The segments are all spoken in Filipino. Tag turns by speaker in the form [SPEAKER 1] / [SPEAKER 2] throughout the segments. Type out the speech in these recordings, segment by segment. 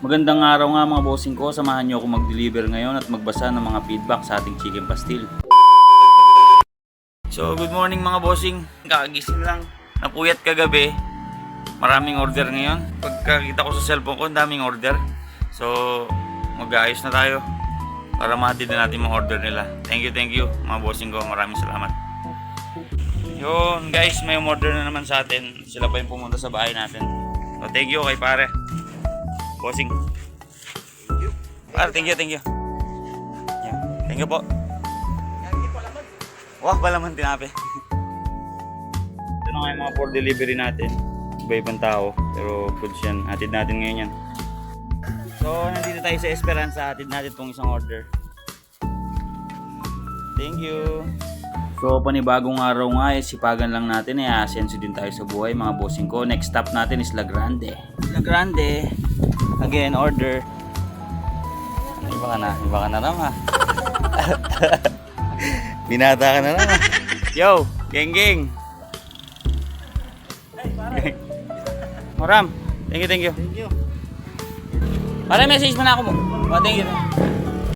[SPEAKER 1] Magandang araw nga mga bossing ko, samahan nyo ako mag-deliver ngayon at magbasa ng mga feedback sa ating chicken pastil. So good morning mga bossing, kakagising lang, napuyat kagabi, maraming order ngayon. Pagkakita ko sa cellphone ko, daming order. So mag-aayos na tayo para mahatid na natin mga order nila. Thank you mga bossing ko, maraming salamat. Yun guys, may order na naman sa atin, sila pa yung pumunta sa bahay natin. So thank you kay pare bossing. Thank you. Yeah. Thank you po. Wah, palaman tinapi. Ito na nga yung mga for delivery natin. Iba-ibang tao, pero goods yan. Hatid natin ngayon yan. So, nandito tayo sa Esperanza. Hatid natin itong isang order. Thank you. So, panibagong araw nga, sipagan lang natin. Asenso din tayo sa buhay, mga bossing ko. Next stop natin is La Grande. La Grande. Again, order. Iba ka na naman. Binata ka na naman. Yo, geng. Moram, thank you. Pare, message mo na ako mo. Thank you.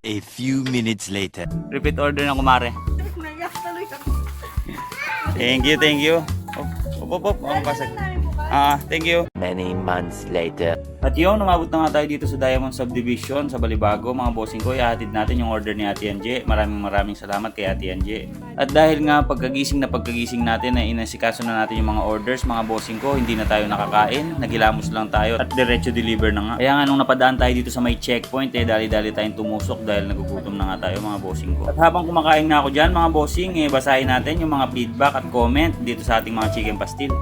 [SPEAKER 2] A few minutes later.
[SPEAKER 1] Repeat order na kumare. Thank you. Op. Ang pasag. Thank you.
[SPEAKER 2] Many months later.
[SPEAKER 1] At yun, umabot na nga tayo dito sa Diamond Subdivision sa Balibago. Mga bossing ko, ihatid natin yung order ni Ate Anje. Maraming salamat kay Ate Anje. At dahil nga pagkagising natin na inasikaso na natin yung mga orders, mga bossing ko, hindi na tayo nakakain. Nagilamos lang tayo at diretso deliver na nga. Kaya nga nung napadaan tayo dito sa may checkpoint, dali-dali tayong tumusok dahil nagugutom na nga tayo mga bossing ko. At habang kumakain na ako dyan mga bossing, basahin natin yung mga feedback at comment dito sa ating mga chicken pastil.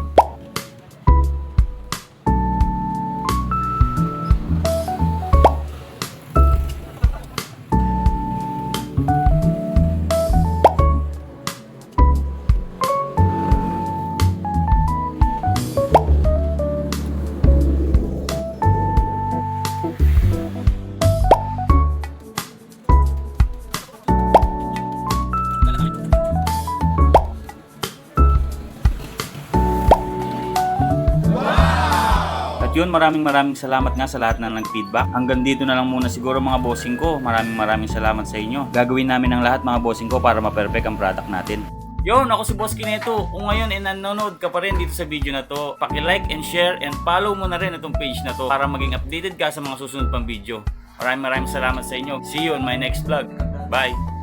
[SPEAKER 1] Yun, maraming salamat nga sa lahat na nag-feedback. Hanggang dito na lang muna siguro mga bossing ko. Maraming salamat sa inyo. Gagawin namin ang lahat mga bossing ko para ma-perfect ang product natin. Yun, ako si Boss Kineto. Kung ngayon nanonood ka pa rin dito sa video na to, paki-like and share and follow mo na rin itong page na to para maging updated ka sa mga susunod pang video. Maraming salamat sa inyo. See you on my next vlog. Bye!